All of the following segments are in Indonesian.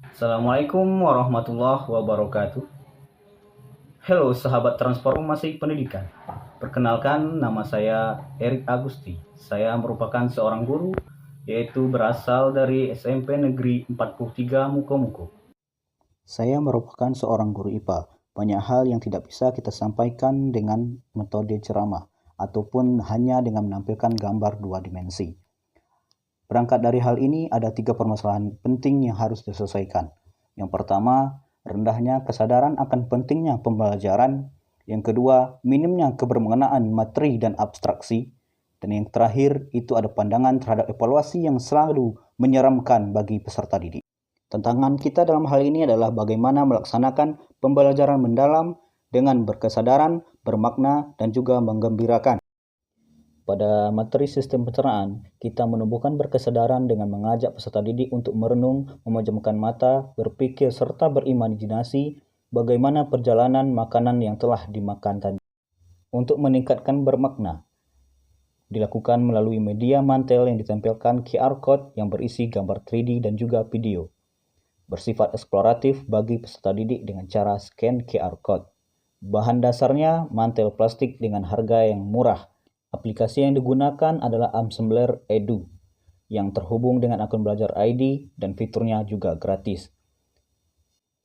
Assalamualaikum warahmatullahi wabarakatuh. Halo sahabat transformasi pendidikan. Perkenalkan, nama saya Erik Agusti. Saya merupakan seorang guru, yaitu berasal dari SMP Negeri 43 Mukomuko. Saya merupakan seorang guru IPA. Banyak hal yang tidak bisa kita sampaikan dengan metode ceramah ataupun hanya dengan menampilkan gambar dua dimensi. Berangkat dari hal ini, ada 3 permasalahan penting yang harus diselesaikan. Yang pertama, rendahnya kesadaran akan pentingnya pembelajaran. Yang kedua, minimnya kebermengenaan materi dan abstraksi. Dan yang terakhir, itu ada pandangan terhadap evaluasi yang selalu menyeramkan bagi peserta didik. Tantangan kita dalam hal ini adalah bagaimana melaksanakan pembelajaran mendalam dengan berkesadaran, bermakna, dan juga menggembirakan. Pada materi sistem pencernaan, kita menumbuhkan berkesadaran dengan mengajak peserta didik untuk merenung, memejamkan mata, berpikir, serta berimajinasi bagaimana perjalanan makanan yang telah dimakan tadi. Untuk meningkatkan bermakna, dilakukan melalui media mantel yang ditempelkan QR code yang berisi gambar 3D dan juga video. Bersifat eksploratif bagi peserta didik dengan cara scan QR code. Bahan dasarnya mantel plastik dengan harga yang murah. Aplikasi yang digunakan adalah Amsembler Edu yang terhubung dengan akun belajar ID dan fiturnya juga gratis.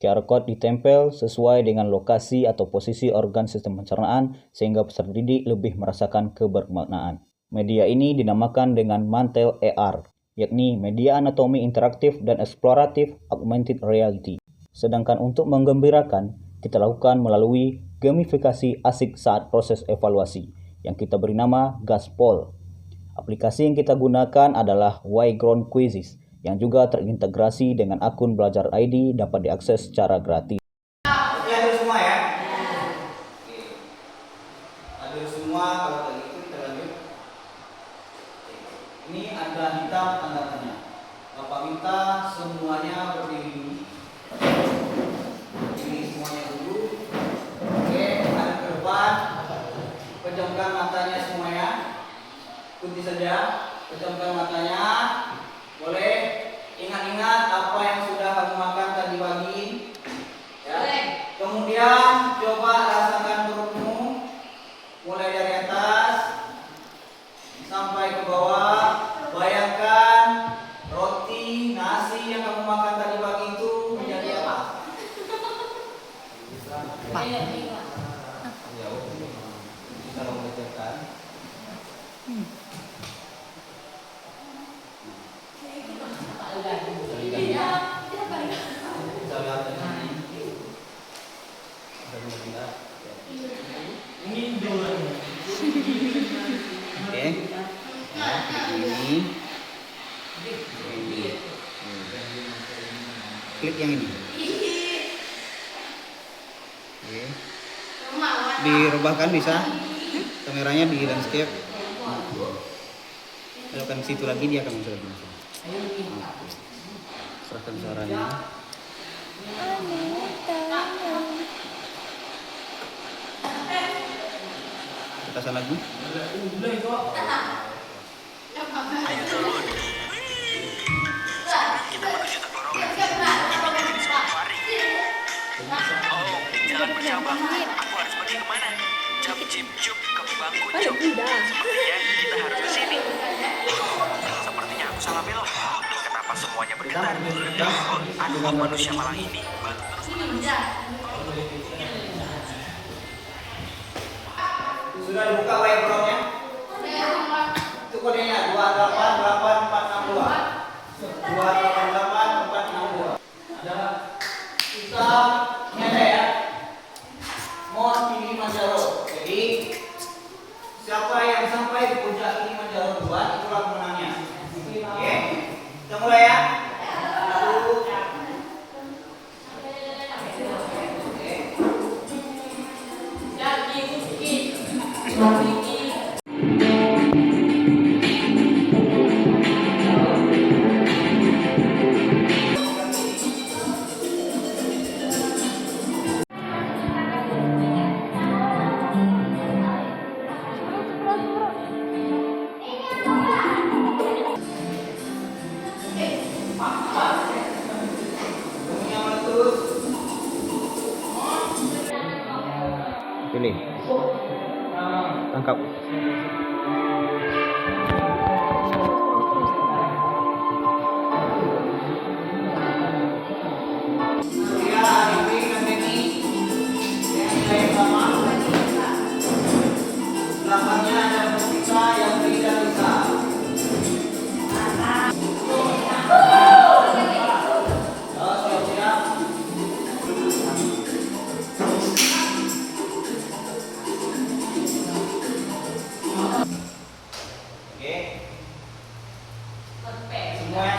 QR code ditempel sesuai dengan lokasi atau posisi organ sistem pencernaan sehingga peserta didik lebih merasakan kebermaknaan. Media ini dinamakan dengan mantel AR, yakni media anatomi interaktif dan eksploratif augmented reality. Sedangkan untuk menggembirakan, kita lakukan melalui gamifikasi asik saat proses evaluasi, yang kita beri nama Gaspol. Aplikasi yang kita gunakan adalah Y-Ground Quizzes, yang juga terintegrasi dengan akun belajar ID dapat diakses secara gratis. Hadir semua ya. Hadir semua, kalau kayak gitu kita lanjut. Ini ada hitam tanda tanya. Bapak minta semuanya berdiri dulu. Ini semuanya dulu. Oke, ada ke depan. Pejamkan matanya semuanya. Ikuti saja. Pejamkan matanya. Boleh. Ingat-ingat apa yang sudah kamu makan tadi pagi. Ya. Kemudian coba rasakan perutmu. Mulai dari atas sampai ke bawah. Bayangkan roti, nasi yang kamu makan tadi pagi itu menjadi apa? Apa? Ya, bisa kamu kecilkan. Oke, nah ini klik yang ini. Oke, dirubahkan bisa kameranya di landscape. Kalau kan situ lagi dia akan muncul lagi. Serahkan suaranya. Kita lagi. Jangan bercabang, aku harus pergi kemana? Jam cip cup ke bangku cup. Sepertinya kita harus ke sini. Sepertinya aku salah belok. Kenapa semuanya bergetar? Aduh, manusia malang ini. Sudah dibuka webbrowsernya? Itu kodenya 2884662. 2884662. Ada kita ini ada ya. Mount Kilimanjaro. Jadi siapa yang sampai di puncak Kilimanjaro duluan itulah pemenangnya. Oke. Kita mulai ya. Satu.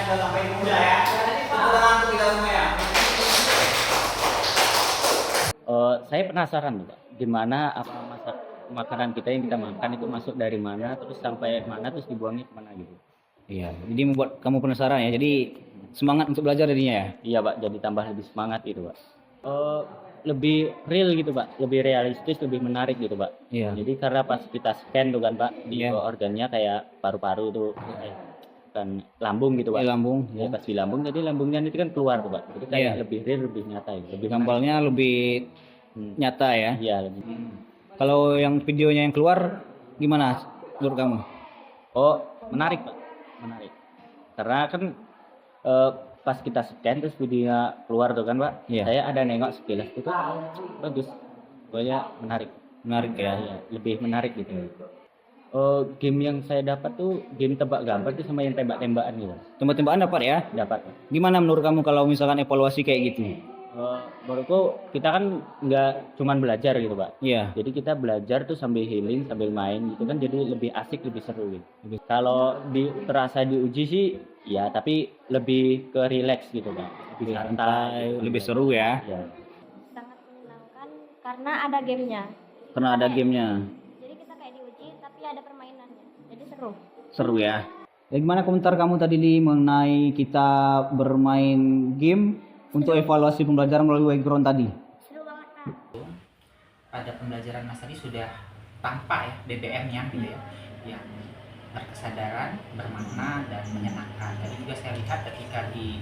sudah sampai di muda ya. Tepuk tangan untuk kita semua ya. Saya penasaran nih, Pak, gimana apa masak makanan kita yang kita makan itu masuk dari mana, terus sampai mana, terus dibuangnya kemana gitu. Iya, jadi membuat kamu penasaran ya. Jadi semangat untuk belajar jadinya ya. Iya, Pak, jadi tambah lebih semangat gitu, Pak. Lebih real gitu, Pak, lebih realistis, lebih menarik gitu, Pak. Iya. Jadi karena pas kita scan tuh kan, Pak, di Iya. organnya kayak paru-paru tuh, kan lambung gitu, Pak. Di lambung, Ya, ya. pas di lambung, jadi lambungnya itu kan keluar tuh, Pak. Jadi kayak Iya. lebih real, lebih nyata gitu. Lebih Gambarnya lebih menarik. nyata ya. Iya, lebih. Kalau yang videonya yang keluar gimana menurut kamu? Oh, menarik, Pak. Menarik. Karena kan pas kita scan terus videonya keluar tuh kan, Pak. Iya. Saya ada nengok sekilas itu bagus. Pokoknya menarik. Menarik ya. Iya, lebih menarik gitu. Game yang saya dapat tuh game tebak gambar tuh sama yang tembak-tembakan gitu. Tembak-tembakan dapat ya. Dapat. Gimana menurut kamu kalau misalkan evaluasi kayak gitu? Menurutku kita kan nggak cuman belajar gitu, Pak. Iya. Jadi kita belajar tuh sambil healing, sambil main gitu kan, jadi lebih asik, lebih seru gitu. Kalau terasa diuji sih ya, tapi lebih ke relax gitu, Pak. Lebih santai, Lebih seru ya. Ya. Sangat menyenangkan karena ada gamenya. Karena ada gamenya. Jadi kita kayak diuji tapi ada permainannya. Jadi seru. Seru ya. Ya gimana komentar kamu tadi Li mengenai kita bermain game untuk evaluasi pembelajaran melalui background tadi? Seru banget, Kak. Pada pembelajaran Mas tadi sudah tampak ya BBM-nya gitu ya, yang berkesadaran, bermakna dan menyenangkan. Tadi juga saya lihat ketika di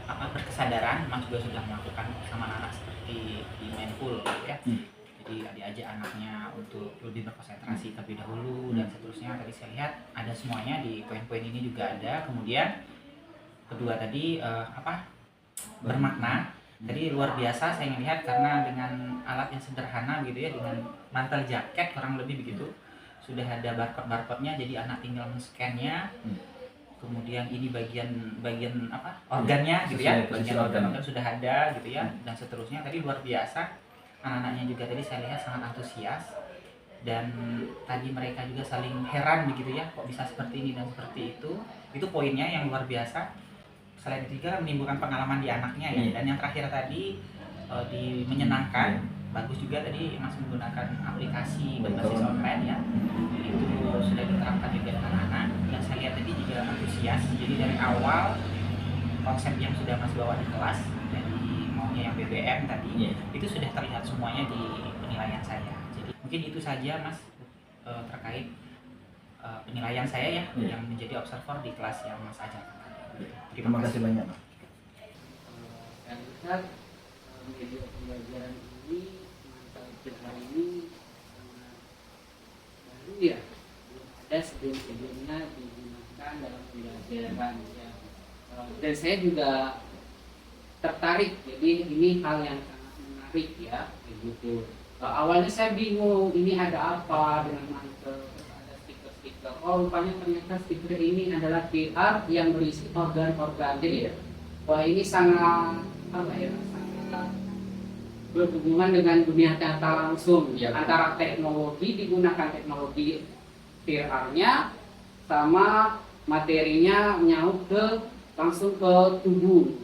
berkesadaran, Mas juga sudah melakukan bersama anak seperti di mindful gitu ya. Jadi diajak anaknya untuk lebih berkonsentrasi terlebih dahulu dan seterusnya. Tadi saya lihat ada semuanya di poin-poin ini juga ada. Kemudian kedua tadi bermakna. Jadi luar biasa saya melihat karena dengan alat yang sederhana gitu ya, dengan mantel jaket kurang lebih begitu, sudah ada barcode-nya, jadi anak tinggal men-scan-nya. Kemudian ini bagian organnya gitu ya, bagian organ sudah ada gitu ya, dan seterusnya. Tadi luar biasa, anak-anaknya juga tadi saya lihat sangat antusias, dan tadi mereka juga saling heran begitu ya, kok bisa seperti ini dan seperti itu poinnya yang luar biasa. Selain itu juga menimbulkan pengalaman di anaknya ya. Dan yang terakhir tadi menyenangkan, bagus juga tadi Mas menggunakan aplikasi berbasis online ya, itu sudah diterapkan juga dengan anak. Yang saya lihat tadi juga antusias, jadi dari awal konsep yang sudah Mas bawa di kelas, dari maunya yang BBM tadi, itu sudah terlihat semuanya di penilaian saya. Jadi mungkin itu saja Mas terkait penilaian saya ya, yang menjadi observer di kelas yang Mas ajarkan. Terima kasih banyak. Saya lihat media pembelajaran ini, mantel kita ini sangat baru ya, belum ada sebelum-sebelumnya digunakan dalam pembelajaran ya. Dan saya juga tertarik, jadi ini hal yang sangat menarik ya, begitu. Awalnya saya bingung ini ada apa dengan mantel. Oh rupanya ternyata stiker ini adalah QR yang berisi organ-organ. Jadi wah ini sangat sangat berhubungan dengan dunia nyata langsung ya. Antara teknologi, digunakan teknologi VR-nya sama materinya nyaup langsung ke tubuh.